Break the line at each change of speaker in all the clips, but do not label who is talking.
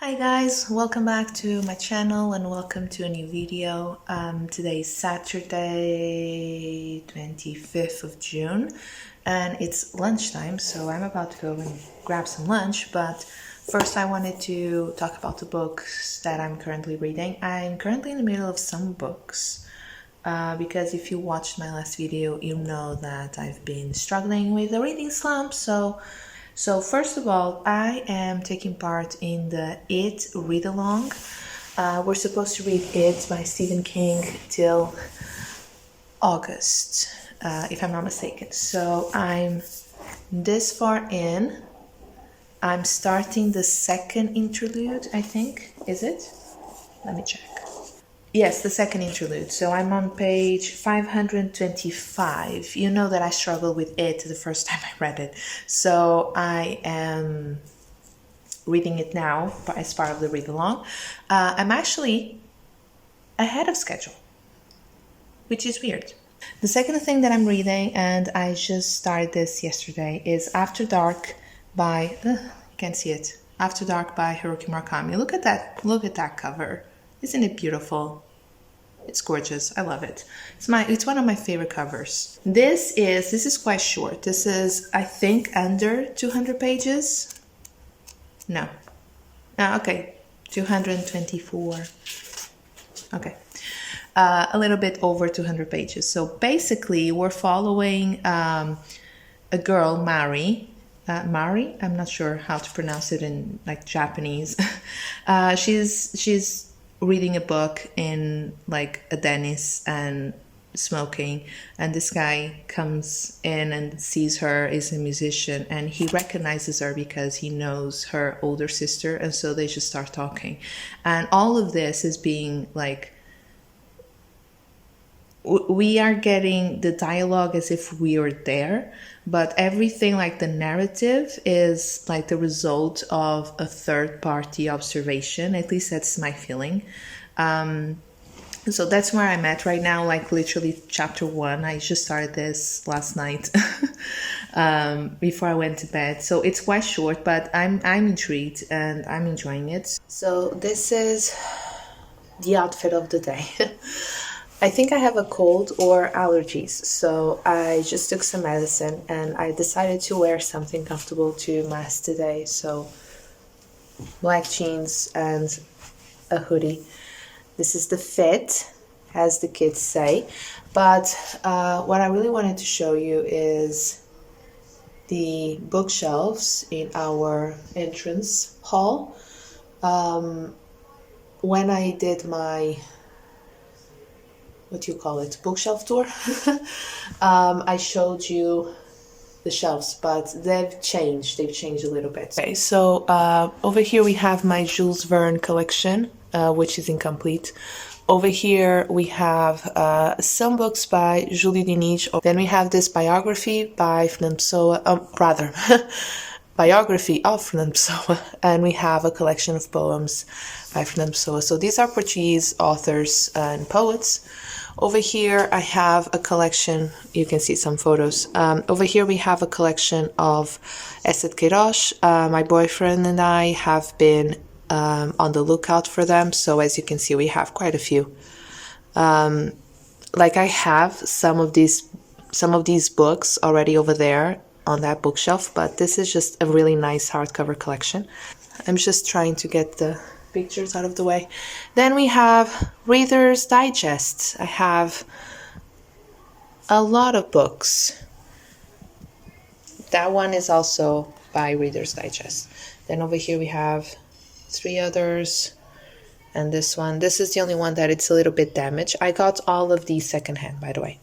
Hi guys, welcome back to my channel and welcome to a new video. Today is Saturday 25th of June and it's lunchtime, so I'm about to go and grab some lunch, but first I wanted to talk about the books that I'm currently reading. I'm currently in the middle of some books because if you watched my last video you know that I've been struggling with a reading slump. So first of all, I am taking part in the It read-along. We're supposed to read It by Stephen King till August, if I'm not mistaken. So I'm this far in. I'm starting the second interlude, I think. Is it? Let me check. Yes, the second interlude. So I'm on page 525. You know that I struggled with it the first time I read it. So I am reading it now as part of the read-along. I'm actually ahead of schedule, which is weird. The second thing that I'm reading, and I just started this yesterday, is After Dark by, you can't see it, After Dark by Haruki Murakami. Look at that cover. Isn't it beautiful? It's gorgeous. I love it. It's one of my favorite covers. This is quite short. This is, I think, under 200 pages. No. Okay. 224. Okay. A little bit over 200 pages. So basically, we're following a girl, Mari. Mari? I'm not sure how to pronounce it in like Japanese. She's reading a book in like a dentist and smoking, and this guy comes in and sees her, is a musician, and he recognizes her because he knows her older sister, and so they just start talking. And all of this is being like, we are getting the dialogue as if we were there, but everything, like the narrative, is like the result of a third-party observation. At least that's my feeling. So that's where I'm at right now, like literally chapter 1. I just started this last night before I went to bed. So it's quite short, but I'm intrigued and I'm enjoying it. So this is the outfit of the day. I think I have a cold or allergies, so I just took some medicine and I decided to wear something comfortable to mass today. So black jeans and a hoodie. This is the fit, as the kids say. But what I really wanted to show you is the bookshelves in our entrance hall. When I did my bookshelf tour, I showed you the shelves, but they've changed a little bit. Okay, so over here we have my Jules Verne collection, which is incomplete. Over here we have some books by Julie Dinich. Then we have this biography by Fernando Pessoa, biography of Fernando Pessoa, and we have a collection of poems by Fernando Pessoa. So these are Portuguese authors and poets. Over here I have a collection, you can see some photos. Over here we have a collection of Essa de Queiroz. My boyfriend and I have been on the lookout for them, so as you can see we have quite a few. Like I have some of these books already over there on that bookshelf, but this is just a really nice hardcover collection. I'm just trying to get the pictures out of the way. Then we have Reader's Digest. I have a lot of books. That one is also by Reader's Digest. Then over here we have 3 others, and this one. This is the only one that it's a little bit damaged. I got all of these secondhand, by the way.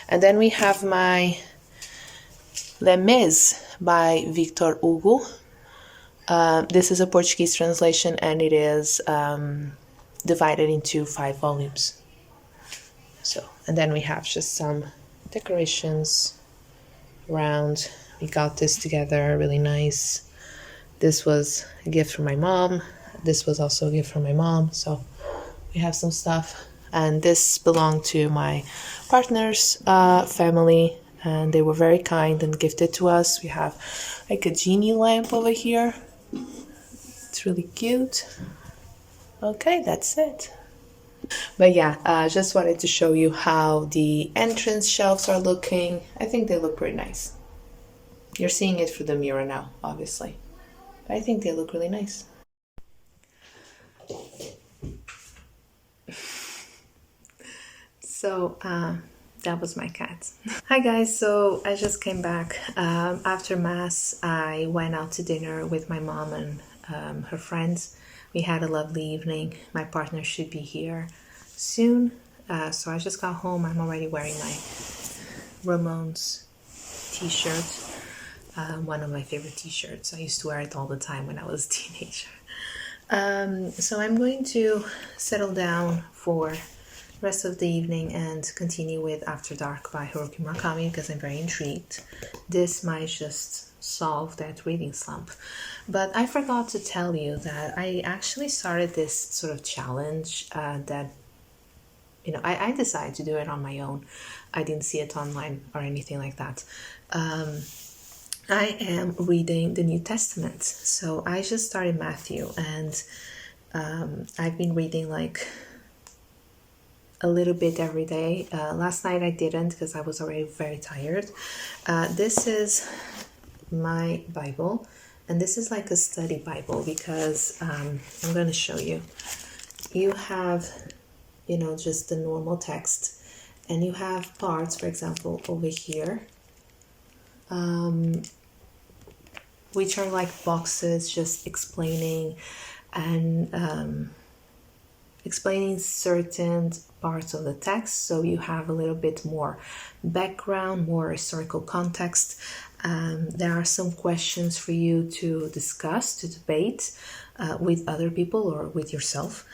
And then we have my Les Mis by Victor Hugo. This is a Portuguese translation, and it is divided into 5 volumes. So, and then we have just some decorations around. We got this together, really nice. This was a gift from my mom. This was also a gift from my mom. So we have some stuff. And this belonged to my partner's family, and they were very kind and gifted to us. We have like a genie lamp over here. It's really cute. Okay, that's it. But yeah, just wanted to show you how the entrance shelves are looking. I think they look pretty nice. You're seeing it through the mirror now, obviously. But I think they look really nice. So, that was my cat. Hi guys, so I just came back. After Mass, I went out to dinner with my mom and her friends. We had a lovely evening. My partner should be here soon. So I just got home. I'm already wearing my Ramones t-shirt. One of my favorite t-shirts. I used to wear it all the time when I was a teenager. So I'm going to settle down for the rest of the evening and continue with After Dark by Haruki Murakami because I'm very intrigued. This might just solve that reading slump. But I forgot to tell you that I actually started this sort of challenge that I decided to do it on my own. I didn't see it online or anything like that. I am reading the New Testament. So I just started Matthew and I've been reading like a little bit every day. Last night I didn't because I was already very tired. This is my Bible and this is like a study Bible because I'm going to show you. You have, just the normal text and you have parts, for example, over here. Which are like boxes just explaining and explaining certain parts of the text, so you have a little bit more background, more historical context. There are some questions for you to discuss, to debate with other people or with yourself.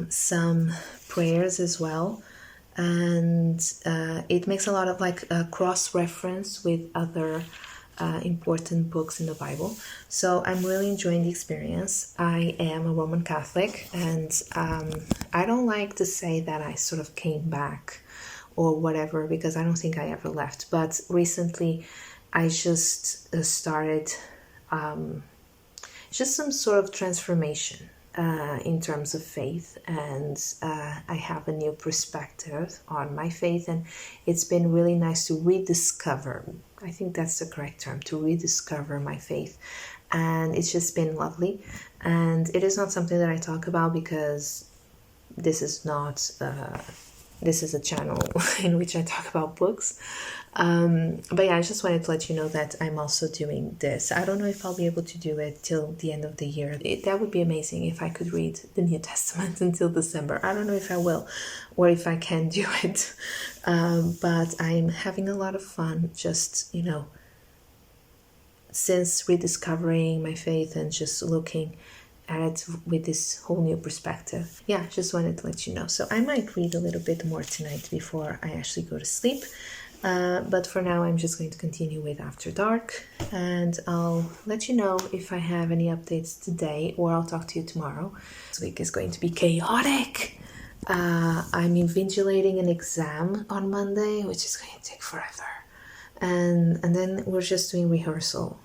Some prayers as well. And it makes a lot of like cross-reference with other important books in the Bible. So I'm really enjoying the experience. I am a Roman Catholic and I don't like to say that I sort of came back or whatever because I don't think I ever left. But recently I just started just some sort of transformation in terms of faith, and I have a new perspective on my faith, and it's been really nice to rediscover, I think that's the correct term, to rediscover my faith, and it's just been lovely. And it is not something that I talk about because this is not this is a channel in which I talk about books. But yeah, I just wanted to let you know that I'm also doing this. I don't know if I'll be able to do it till the end of the year. That would be amazing if I could read the New Testament until December. I don't know if I will or if I can do it. But I'm having a lot of fun just, since rediscovering my faith and just looking at it with this whole new perspective. Yeah, just wanted to let you know. So I might read a little bit more tonight before I actually go to sleep. But for now, I'm just going to continue with After Dark, and I'll let you know if I have any updates today, or I'll talk to you tomorrow. This week is going to be chaotic. I'm invigilating an exam on Monday, which is going to take forever. And then we're just doing rehearsals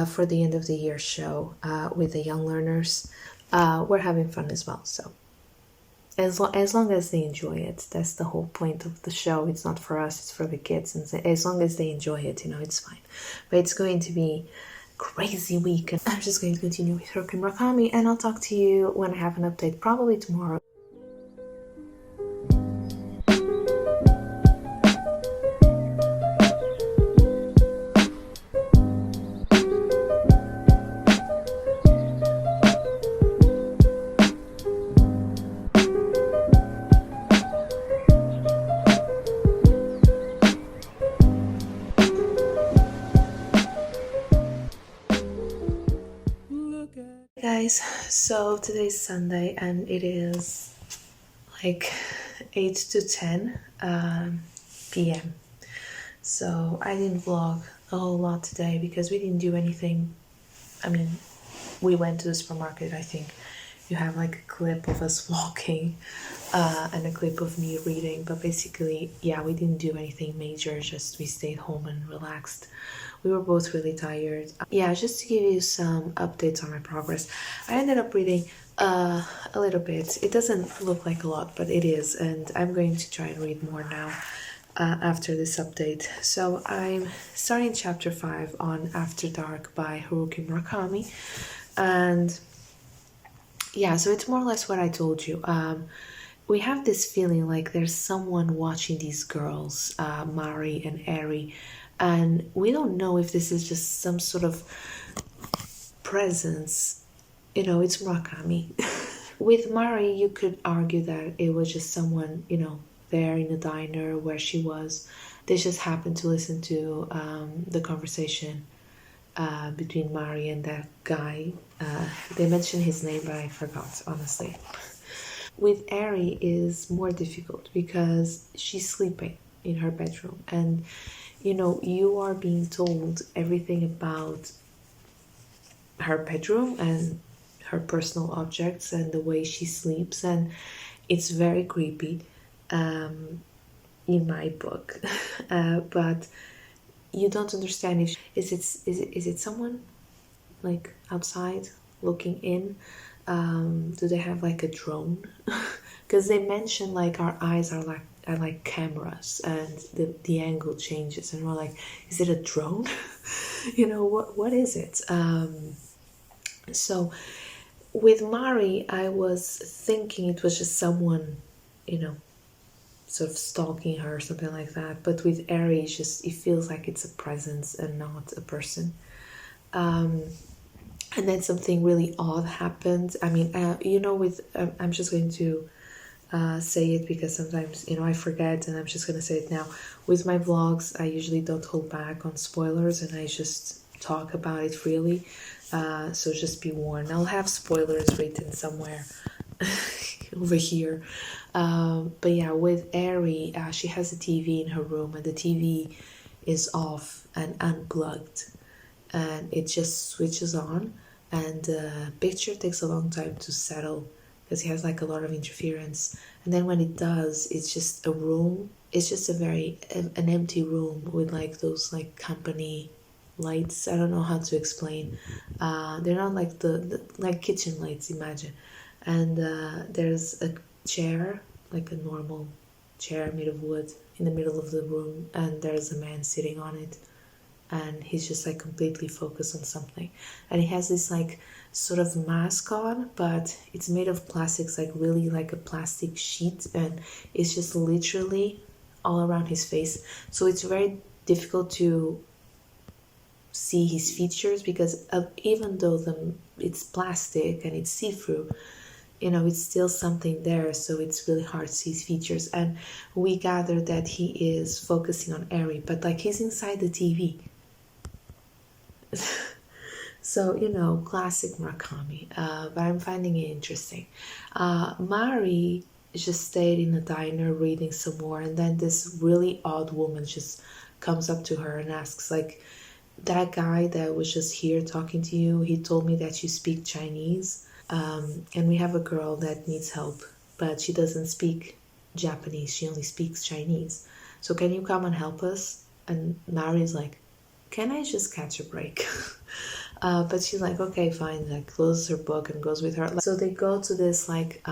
for the end of the year show with the young learners. We're having fun as well, so as long as they enjoy it. That's the whole point of the show. It's not for us, it's for the kids, and as long as they enjoy it, it's fine. But it's going to be a crazy week, and I'm just going to continue with Haruki Murakami, and I'll talk to you when I have an update, probably tomorrow. Guys, so today's Sunday and it is like 8 to 10 p.m. So I didn't vlog a whole lot today because we didn't do anything. I mean, we went to the supermarket. I think you have like a clip of us walking and a clip of me reading, but basically, yeah, we didn't do anything major, just we stayed home and relaxed We were both really tired. Yeah, just to give you some updates on my progress, I ended up reading a little bit. It doesn't look like a lot, but it is, and I'm going to try and read more now after this update. So I'm starting chapter 5 on After Dark by Haruki Murakami, and yeah, so it's more or less what I told you. We have this feeling like there's someone watching these girls, Mari and Eri, and we don't know if this is just some sort of presence. It's Murakami. With Mari, you could argue that it was just someone, there in a diner where she was. They just happened to listen to the conversation between Mari and that guy. They mentioned his name, but I forgot, honestly. With Ari is more difficult because she's sleeping in her bedroom, and you are being told everything about her bedroom and her personal objects and the way she sleeps, and it's very creepy in my book. But you don't understand if is it someone like outside looking in. Do they have like a drone? Because they mention like our eyes are like cameras, and the angle changes, and we're like, is it a drone? What is it? So with Mari, I was thinking it was just someone, you know, sort of stalking her or something like that. But with Eri, it feels like it's a presence and not a person. And then something really odd happened. I mean, I'm just going to say it because sometimes, I forget, and I'm just going to say it now. With my vlogs, I usually don't hold back on spoilers, and I just talk about it freely. So just be warned. I'll have spoilers written somewhere over here. But yeah, with Ari, she has a TV in her room, and the TV is off and unplugged, and it just switches on, and the picture takes a long time to settle because it has like a lot of interference. And then when it does, it's just a room. It's just an empty room with like those like company lights. I don't know how to explain. They're not like the like kitchen lights, imagine. And there's a chair, like a normal chair made of wood, in the middle of the room, and there's a man sitting on it, and he's just like completely focused on something. And he has this like sort of mask on, but it's made of plastics, like really like a plastic sheet, and it's just literally all around his face. So it's very difficult to see his features because even though it's plastic and it's see-through, it's still something there, so it's really hard to see his features. And we gather that he is focusing on Eri, but like he's inside the TV. So, classic Murakami, but I'm finding it interesting. Mari just stayed in a diner reading some more, and then this really odd woman just comes up to her and asks, like, that guy that was just here talking to you, he told me that you speak Chinese, and we have a girl that needs help, but she doesn't speak Japanese, she only speaks Chinese. So can you come and help us? And Mari's like, can I just catch a break? But she's like, okay, fine, like closes her book and goes with her. So they go to this like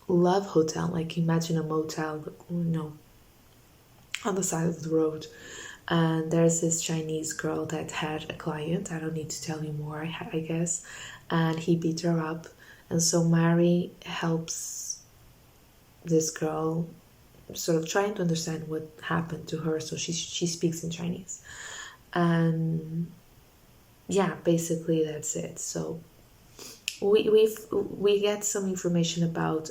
love hotel, like imagine a motel, on the side of the road. And there's this Chinese girl that had a client. I don't need to tell you more, I guess. And he beat her up. And so Mari helps this girl sort of trying to understand what happened to her. So she speaks in Chinese. And yeah, basically that's it. So we get some information about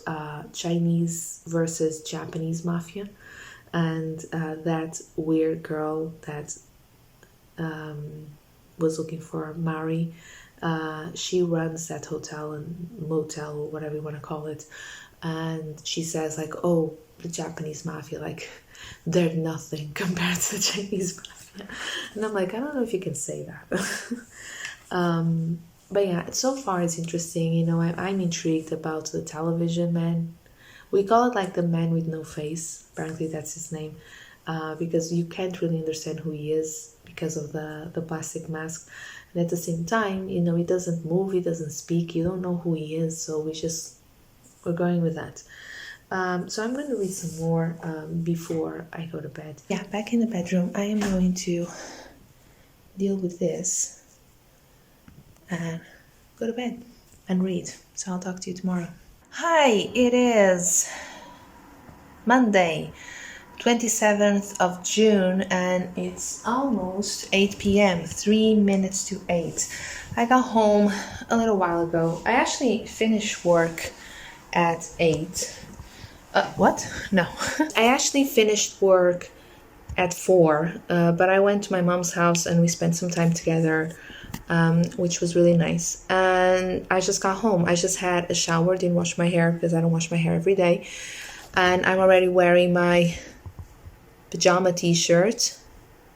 Chinese versus Japanese mafia, and that weird girl that was looking for Mari. She runs that hotel and motel, or whatever you want to call it, and she says like, oh, the Japanese mafia, like they're nothing compared to the Chinese mafia. And I'm like, I don't know if you can say that. But yeah, so far it's interesting. I'm intrigued about the television man. We call it like the man with no face. Apparently that's his name. because you can't really understand who he is because of the plastic mask. And at the same time, you know, he doesn't move, he doesn't speak, you don't know who he is, so we're going with that. So I'm going to read some more before I go to bed. Yeah, back in the bedroom, I am going to deal with this and go to bed and read. So I'll talk to you tomorrow. Hi, it is Monday, 27th of June, and it's almost 8 p.m., 3 minutes to 8. I got home a little while ago. I actually finished work at 8. What? No. I actually finished work at 4, but I went to my mom's house and we spent some time together, which was really nice. And I just got home. I just had a shower, didn't wash my hair because I don't wash my hair every day. And I'm already wearing my pajama t-shirt,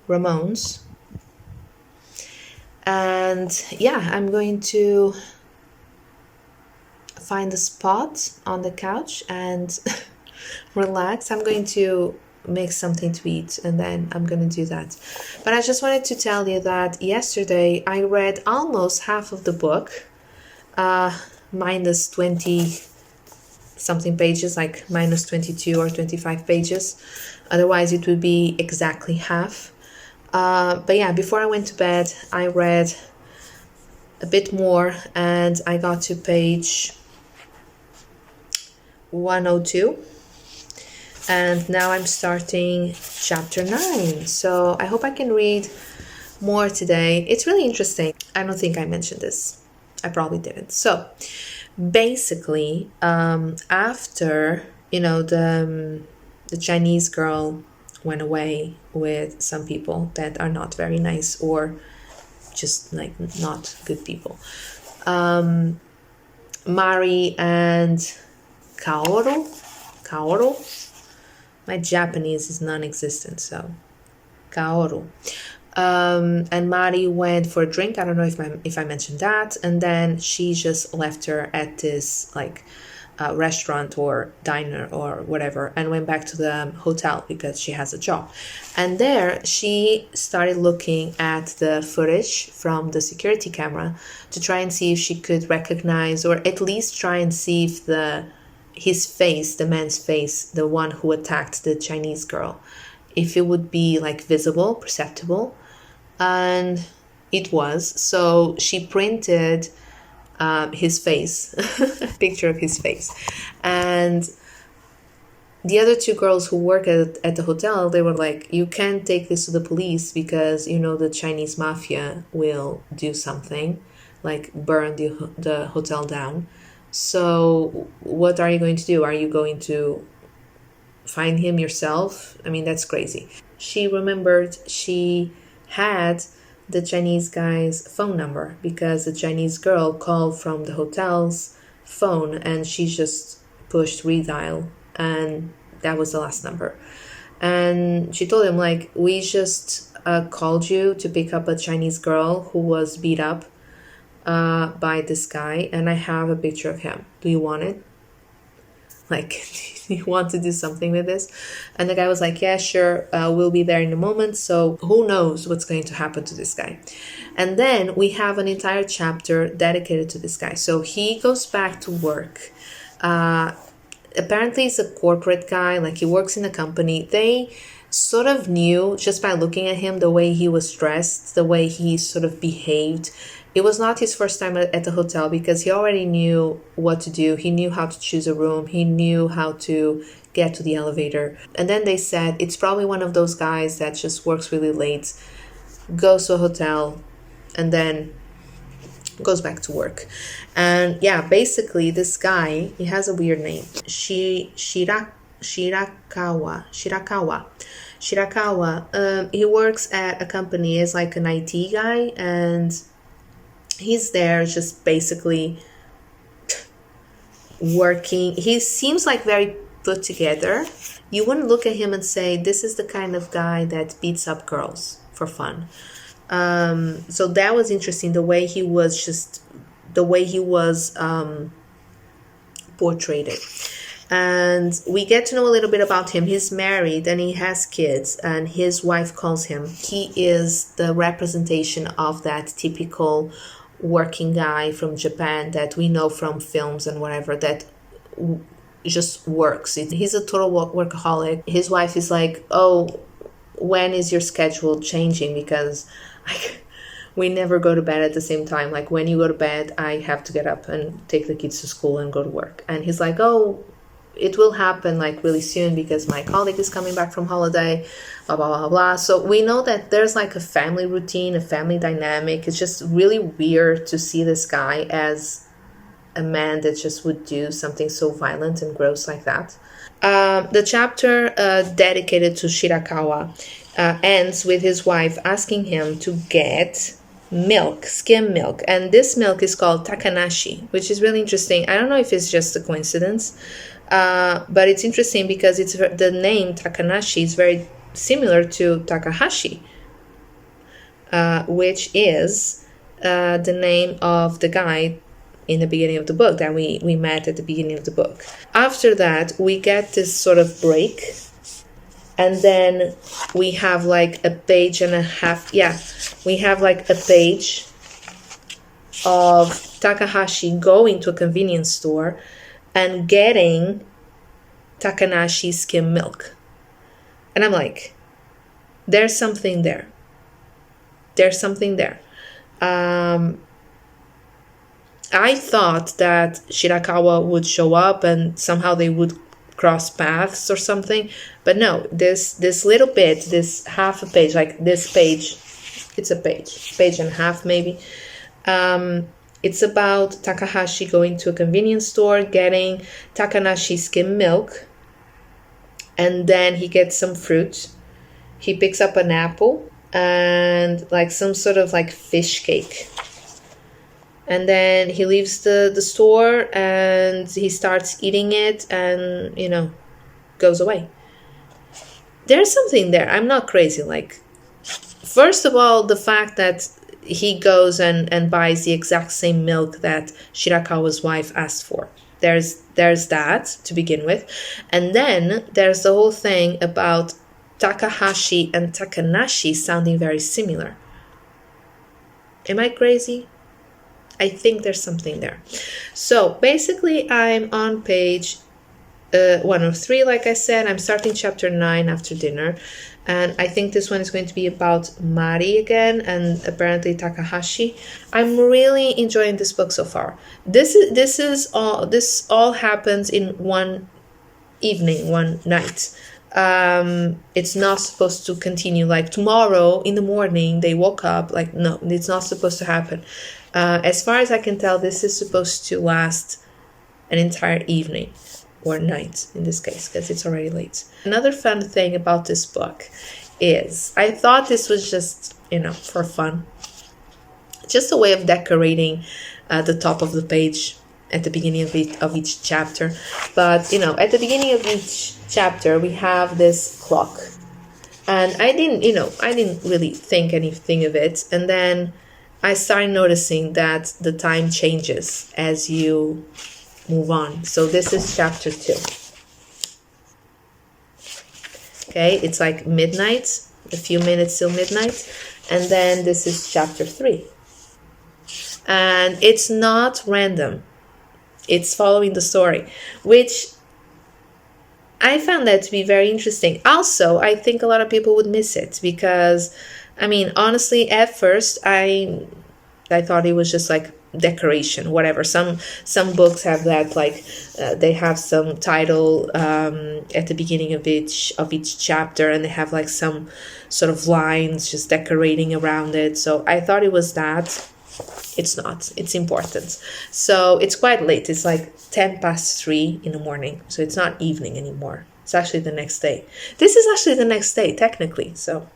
Ramones. And yeah, I'm going to find a spot on the couch and relax. I'm going to make something to eat and then I'm going to do that. But I just wanted to tell you that yesterday I read almost half of the book, minus 20 something pages, like minus 22 or 25 pages. Otherwise it would be exactly half. But yeah, before I went to bed, I read a bit more and I got to page 102. And now I'm starting chapter 9. So I hope I can read more today. It's really interesting. I don't think I mentioned this. I probably didn't. So basically, after, you know, the Chinese girl went away with some people that are not very nice or just like not good people. Mari and Kaoru. My Japanese is non-existent, so Kaoru. And Mari went for a drink. I don't know if I mentioned that. And then she just left her at this like restaurant or diner or whatever and went back to the hotel because she has a job. And there she started looking at the footage from the security camera to try and see if she could recognize, or at least try and see if his face, the man's face, the one who attacked the Chinese girl, if it would be like visible, perceptible. And it was. So she printed his face, a picture of his face. And the other two girls who work at the hotel, they were like, you can't take this to the police because, you know, the Chinese mafia will do something, like burn the hotel down. So what are you going to do? Are you going to find him yourself? I mean, that's crazy. She remembered she had the Chinese guy's phone number because the Chinese girl called from the hotel's phone and she just pushed redial and that was the last number. And she told him, like, we just called you to pick up a Chinese girl who was beat up by this guy, and I have a picture of him. Do you want it? Like, do you want to do something with this? And the guy was like, yeah, sure, we'll be there in a moment. So who knows what's going to happen to this guy? And then we have an entire chapter dedicated to this guy. So he goes back to work. Apparently he's a corporate guy, like he works in a company. They sort of knew just by looking at him, the way he was dressed, the way he sort of behaved. It was not his first time at the hotel because he already knew what to do. He knew how to choose a room. He knew how to get to the elevator. And then they said it's probably one of those guys that just works really late, goes to a hotel, and then goes back to work. And yeah, basically this guy, he has a weird name. Shirakawa. He works at a company as like an IT guy, and he's there just basically working. He seems like very put together. You wouldn't look at him and say, this is the kind of guy that beats up girls for fun. So that was interesting, the way he was portrayed. And we get to know a little bit about him. He's married and he has kids, and his wife calls him. He is the representation of that typical working guy from Japan that we know from films and whatever, that just works. He's a total workaholic. His wife is like, oh, when is your schedule changing? Because we never go to bed at the same time. Like, when you go to bed, I have to get up and take the kids to school and go to work. And he's like, oh, it will happen like really soon because my colleague is coming back from holiday, blah, blah, blah, blah. So we know that there's like a family routine, a family dynamic. It's just really weird to see this guy as a man that just would do something so violent and gross like that. The chapter dedicated to Shirakawa ends with his wife asking him to get milk, skim milk, and this milk is called takanashi, which is really interesting. I don't know if it's just a coincidence, but it's interesting because the name Takanashi is very similar to Takahashi, which is the name of the guy in the beginning of the book that we met at the beginning of the book. After that, we get this sort of break, and then we have like a page and a half. Yeah, we have like a page of Takahashi going to a convenience store and getting Takanashi skim milk. And I'm like, there's something there. There's something there. I thought that Shirakawa would show up and somehow they would cross paths or something. But no, this little bit, this half a page, like this page, it's a page and a half maybe. It's about Takahashi going to a convenience store, getting Takanashi skim milk, and then he gets some fruit. He picks up an apple and like some sort of like fish cake. And then he leaves the store and he starts eating it and, goes away. There's something there. I'm not crazy. Like, first of all, the fact that he goes and buys the exact same milk that Shirakawa's wife asked for. There's that to begin with. And then there's the whole thing about Takahashi and Takanashi sounding very similar. Am I crazy? I think there's something there. So basically, I'm on page 103, like I said. I'm starting chapter 9 after dinner. And I think this one is going to be about Mari again and apparently Takahashi. I'm really enjoying this book so far. This all happens in one evening, one night. It's not supposed to continue like tomorrow in the morning they woke up. Like, no, it's not supposed to happen. As far as I can tell, this is supposed to last an entire evening or night in this case, because it's already late. Another fun thing about this book is I thought this was just, for fun. Just a way of decorating the top of the page at the beginning of each chapter. But, at the beginning of each chapter, we have this clock. And I didn't really think anything of it. And then I started noticing that the time changes as you move on. So this is chapter 2. Okay, it's like midnight, a few minutes till midnight. And then this is chapter 3. And it's not random. It's following the story, which I found that to be very interesting. Also, I think a lot of people would miss it because, honestly, at first, I thought it was just like decoration, whatever. Some books have that, like they have some title at the beginning of each chapter, and they have like some sort of lines just decorating around it. So I thought it was that. It's not. It's important. So it's quite late. It's like 3:10 in the morning. So it's not evening anymore. It's actually the next day. This is actually the next day, technically. So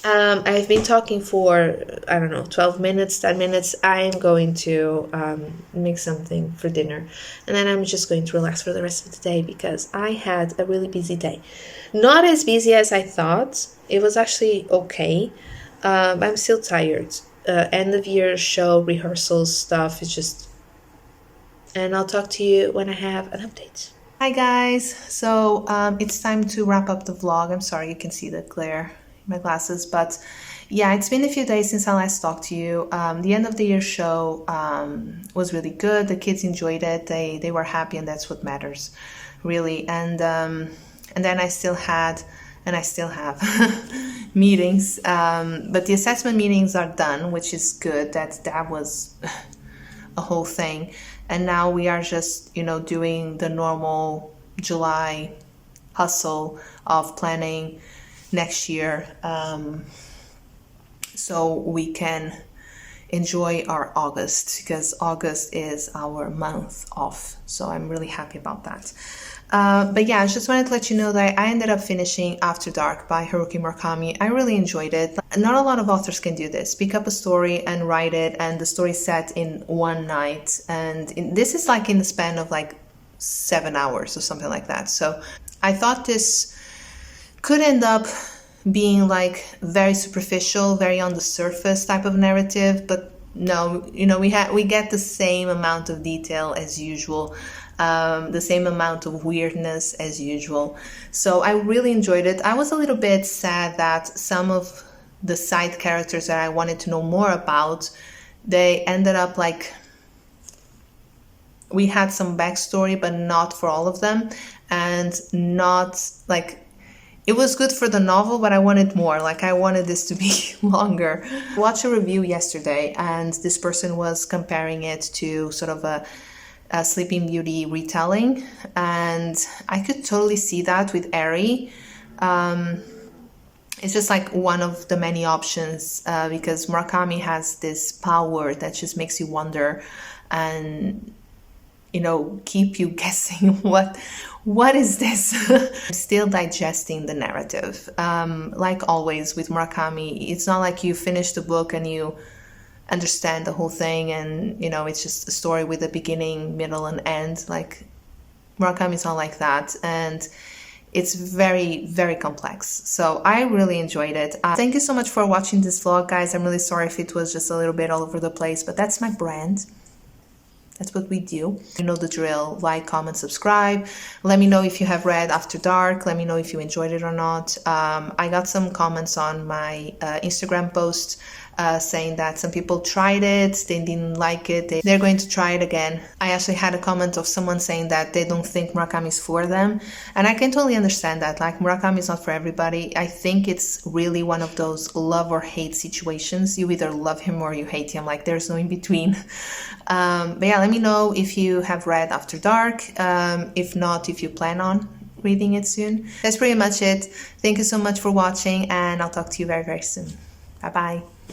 I've been talking for, 12 minutes, 10 minutes. I'm going to make something for dinner. And then I'm just going to relax for the rest of the day because I had a really busy day. Not as busy as I thought. It was actually okay. I'm still tired. End of year show, rehearsals, stuff. It's just... And I'll talk to you when I have an update. Hi guys, so it's time to wrap up the vlog. I'm sorry you can see the glare in my glasses, but yeah, it's been a few days since I last talked to you. The end of the year show was really good. The kids enjoyed it. They were happy, and that's what matters, really. And then I still had, and I still have meetings, but the assessment meetings are done, which is good. That was a whole thing. And now we are just, doing the normal July hustle of planning next year, so we can enjoy our August, because August is our month off. So I'm really happy about that. But yeah, I just wanted to let you know that I ended up finishing After Dark by Haruki Murakami. I really enjoyed it. Not a lot of authors can do this. Pick up a story and write it, and the story set in one night. And this is like in the span of like 7 hours or something like that. So I thought this could end up being like very superficial, very on the surface type of narrative, but no, we get the same amount of detail as usual, the same amount of weirdness as usual. So I really enjoyed it. I was a little bit sad that some of the side characters that I wanted to know more about, they ended up like, we had some backstory, but not for all of them, and not like, it was good for the novel, but I wanted more. Like, I wanted this to be longer. I watched a review yesterday, and this person was comparing it to sort of a Sleeping Beauty retelling, and I could totally see that with Eri. It's just like one of the many options, because Murakami has this power that just makes you wonder and keep you guessing what is this. I'm still digesting the narrative. Like always with Murakami, it's not like you finish the book and you understand the whole thing and it's just a story with a beginning, middle, and end. Like, Murakami's not like that, and it's very, very complex. So I really enjoyed it. Thank you so much for watching this vlog, guys. I'm really sorry if it was just a little bit all over the place, but that's my brand. That's what we do. You know the drill. Like, comment, subscribe. Let me know if you have read After Dark. Let me know if you enjoyed it or not. I got some comments on my Instagram post saying that some people tried it, they didn't like it, they're going to try it again. I actually had a comment of someone saying that they don't think Murakami is for them, and I can totally understand that. Like, Murakami is not for everybody. I think it's really one of those love or hate situations. You either love him or you hate him. Like, there's no in between. But yeah, let me know if you have read After Dark. If not, if you plan on reading it soon. That's pretty much it. Thank you so much for watching, and I'll talk to you very, very soon. Bye bye.